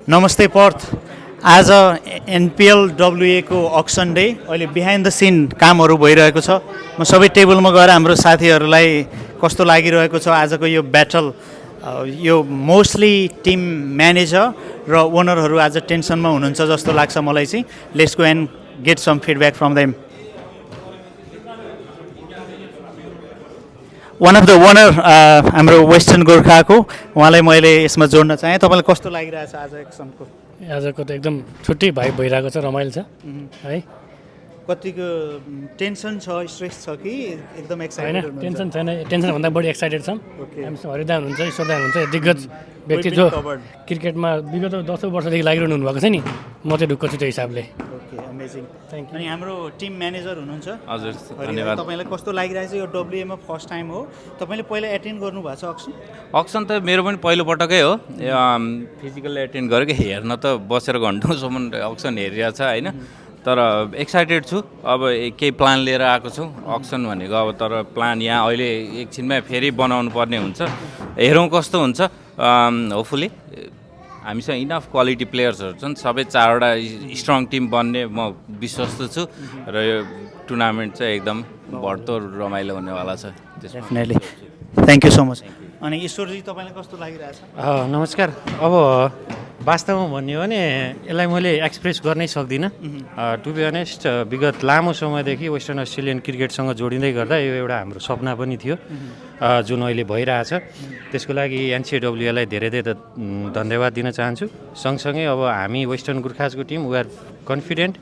नमस्ते पर्थ। आज NPL डब्लुएको auction day, अहिले बिहाइन्ड द सिन कामहरू भइरहेको छ। म सबै टेबलमा गएर हाम्रो साथीहरूलाई कस्तो लागिरहेको छ आजको यो ब्याटल। यो मोस्टली टिम म्यानेजर र ओनरहरू आज टेन्सनमा हुनुहुन्छ जस्तो लाग्छ मलाई चाहिँ। Let's go and get some feedback from them. One of the owner हाम्रो वेस्टर्न गोर्खाको, उहाँलाई मैले यसमा जोड्न चाहेँ। तपाईँलाई कस्तो लागिरहेछ आज एक्सनको? आजको त एकदम छुट्टै भाइब भइरहेको छ, रमाइलो छ है। कतिको टेन्सन छ, स्ट्रेस छ कि एकदम एक्साइटेड? होइन, टेन्सन छैन। टेन्सनभन्दा बढी एक्साइटेड छौँ। हामीसँग हरिदा हुनुहुन्छ, ईश्वरदा हुनुहुन्छ, दिग्गज व्यक्ति जो क्रिकेटमा विगत 10 वर्षदेखि लागिरहनु भएको छ नि। म चाहिँ ढुक्क छु त्यो हिसाबले। Okay, amazing, thank you. अनि हाम्रो टिम म्यानेजर हुनुहुन्छ। हजुर, धन्यवाद। तपाईँलाई कस्तो लागिरहेछ? यो डब्लुएमा फर्स्ट टाइम हो, तपाईँले पहिला एटेन्ड गर्नुभएको छ अक्सन? अक्सन त मेरो पनि पहिलोपटकै हो। फिजिकल्ली एटेन्ड गरेको, हेर्न त बसेर घन्टौँसम्म अक्सन हेरिरहेछ होइन। तर एक्साइटेड छु। अब केही प्लान लिएर आएको छु अक्सन भनेको। अब तर प्लान यहाँ अहिले एकछिनमै फेरि बनाउनु पर्ने हुन्छ। हेरौँ कस्तो हुन्छ। होपफुली हामीसँग इनफ क्वालिटी प्लेयर्सहरू छन्। सबै 4वटा स्ट्रङ टिम बन्ने म विश्वस्त छु र यो टुर्नामेन्ट चाहिँ एकदम बढ्दो रमाइलो हुनेवाला छ। Definitely, thank you so much. अनि ईश्वरजी, तपाईँलाई कस्तो लागिरहेछ? नमस्कार। अब वास्तवमा भन्यो भने यसलाई मैले एक्सप्रेस गर्नै सक्दिनँ। टु बी अनेस्ट, विगत लामो समयदेखि वेस्टर्न अस्ट्रेलियन क्रिकेटसँग जोडिँदै गर्दा यो एउटा हाम्रो सपना पनि थियो, जुन अहिले भइरहेछ। त्यसको लागि एनसिएडब्ल्यूलाई धेरै धेरै धन्यवाद दिन चाहन्छु। सँगसँगै अब हामी वेस्टर्न गोर्खाजको टिम वी आर कन्फिडेन्ट।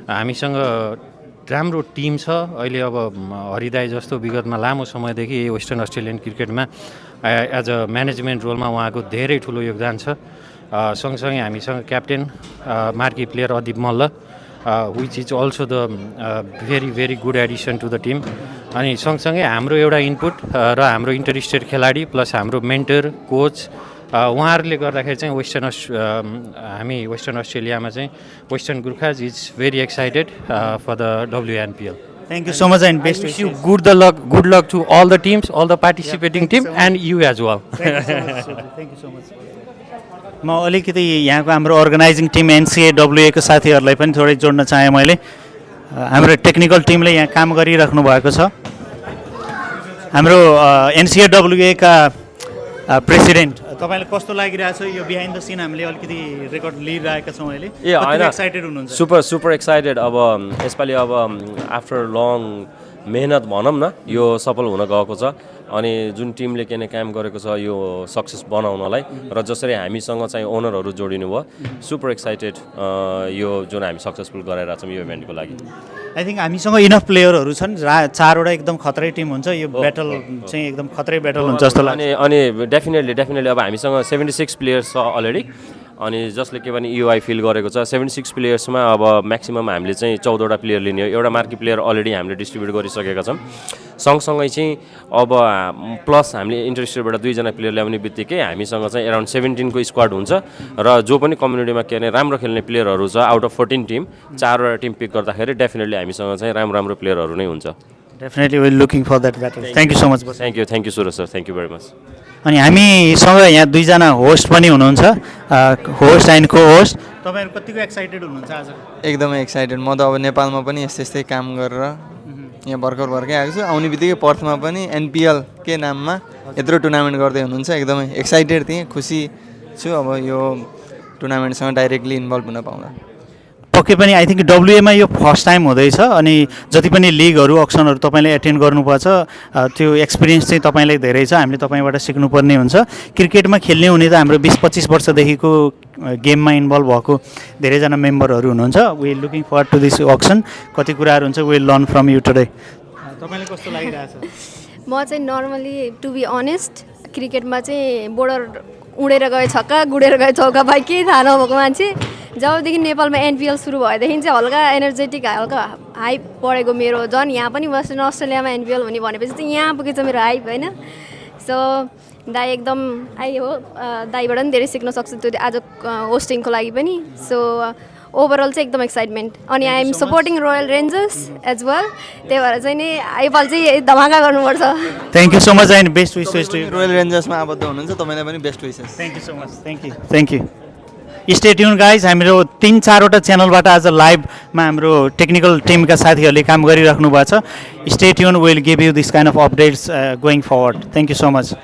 हामीसँग राम्रो टिम छ अहिले। अब हरिदाई जस्तो विगतमा लामो समयदेखि वेस्टर्न अस्ट्रेलियन क्रिकेटमा एज अ म्यानेजमेन्ट रोलमा उहाँको धेरै ठुलो योगदान छ। सँगसँगै हामीसँग captain marquee player Adip Malla, which is also the very very good addition to the team. अनि सँगसँगै हाम्रो एउटा इनपुट र हाम्रो इन्टर स्टेट खेलाडी प्लस हाम्रो मेन्टर कोच, उहाँहरूले गर्दाखेरि चाहिँ हामी वेस्टर्न अस्ट्रेलियामा चाहिँ western Gorkhas is very excited for the WNPL। Thank you so much and best wish you good luck to all the teams, all the participating team and you as well. Thank you so much. म अलिकति यहाँको हाम्रो organising team एनसिएडब्ल्युएको साथीहरूलाई पनि थोरै जोड्न चाहेँ मैले। हाम्रो टेक्निकल टिमले यहाँ काम गरिराख्नु भएको छ। हाम्रो एनसिएडब्ल्युएका प्रेसिडेन्ट, तपाईँलाई कस्तो लागिरहेछ? यो बिहाइन्ड द सिन हामीले अलिकति रेकर्ड लिइरहेका छौँ अहिले। एक्साइटेड हुनुहुन्छ? Super excited. अब यसपालि अब आफ्टर लङ मेहनत भनौँ न, यो सफल हुन गएको छ। अनि जुन टिमले काम गरेको छ यो सक्सेस बनाउनलाई, र जसरी हामीसँग चाहिँ ओनरहरू जोडिनु भयो, सुपर एक्साइटेड यो जुन हामी सक्सेसफुल गराइरहेको छौँ यो इभेन्टको लागि। आई थिङ्क हामीसँग इनफ प्लेयरहरू छन्। 4वटा एकदम खतरै टिम हुन्छ। यो ब्याटल चाहिँ एकदम खतरै ब्याटल हुन्छ जस्तो लाग्छ। अनि डेफिनेटली अब हामीसँग 76 प्लेयर्स छ अलरेडी। अनि जसले के भने युआई फिल गरेको छ 76 प्लेयर्समा अब म्याक्सिमम हामीले चाहिँ 14वटा प्लेयर लिने हो। एउटा मार्की प्लेयर अलरेडी हामीले डिस्ट्रिब्युट गरिसकेका छौँ। सँगसँगै चाहिँ अब प्लस हामीले इन्टरस्टेटबाट 2जना प्लेयर ल्याउने बित्तिकै हामीसँग चाहिँ एराउन्ड 17को स्क्वाड हुन्छ। र जो पनि कम्युनिटीमा राम्रो खेल्ने प्लेयरहरू छ, आउट अफ 14 टिम 4वटा टिम पिक गर्दाखेरि डेफिनेटली हामीसँग चाहिँ राम्रो प्लेयरहरू नै हुन्छ। Definitely we looking for that battle. Thank you so much. Thank you Suraj sir, thank you very much. अनि हामीसँग यहाँ 2जना होस्ट पनि हुनुहुन्छ, होस्ट एन्ड को होस्ट। तपाईँहरू कतिको एक्साइटेड हुनुहुन्छ आज? एकदमै एक्साइटेड। म त अब नेपालमा पनि यस्तै काम गरेर यहाँ भर्खर आएको छु। आउने बित्तिकै पर्थमा पनि एनपिएल के नाममा यत्रो टुर्नामेन्ट गर्दै हुनुहुन्छ। एकदमै एक्साइटेड थिएँ, खुसी छु अब यो टुर्नामेन्टसँग डाइरेक्टली इन्भल्भ हुन पाउँदा। पक्कै पनि आई थिङ्क डब्लुएमा यो फर्स्ट टाइम हुँदैछ। अनि जति पनि लिगहरू अक्सनहरू तपाईँले एटेन्ड गर्नुपर्छ, त्यो एक्सपिरियन्स चाहिँ तपाईँलाई धेरै छ। हामीले तपाईँबाट सिक्नुपर्ने हुन्छ। क्रिकेटमा खेल्ने हुने त हाम्रो 20-25 वर्षदेखिको गेममा इन्भल्भ भएको धेरैजना मेम्बरहरू हुनुहुन्छ। We looking forward to this auction. कति कुराहरू हुन्छ, we learn from you today. तपाईँलाई कस्तो लागिरहेछ? म चाहिँ नर्मली टु बी अनेस्ट क्रिकेटमा चाहिँ बोर्डर उडेर गए छक्का, गुडेर गए चौका, भाइ केही थाहा नभएको मान्छे। जबदेखि नेपालमा एनपिएल सुरु भएदेखि चाहिँ हल्का एनर्जेटिक, हल्का हाइप बढेको मेरो। झन् यहाँ पनि वेस्टर्न अस्ट्रेलियामा एनपिएल हुने भनेपछि चाहिँ यहाँ पुगेछ मेरो हाइप होइन। सो दाई एकदम हो, दाईबाट पनि धेरै सिक्न सक्छु त्यो आज होस्टिङको लागि पनि। सो ओभरअल चाहिँ एकदम एक्साइटमेन्ट। अनि I am supporting Royal Rangers as well. त्यही भएर चाहिँ नि आइफल चाहिँ धमाका गर्नुपर्छ। Thank you so much and best wishes to you. Royal रेन्जर्समा आबद्ध हुनुहुन्छ, तपाईँलाई पनि best wishes. Thank you so much. Thank you. Stay tune guys हाम्रो 3-4वटा च्यानलबाट आज लाइभमा हाम्रो टेक्निकल टिमका साथीहरूले काम गरिराख्नु भएको छ stay tune will give you this kind of updates going forward thank you so much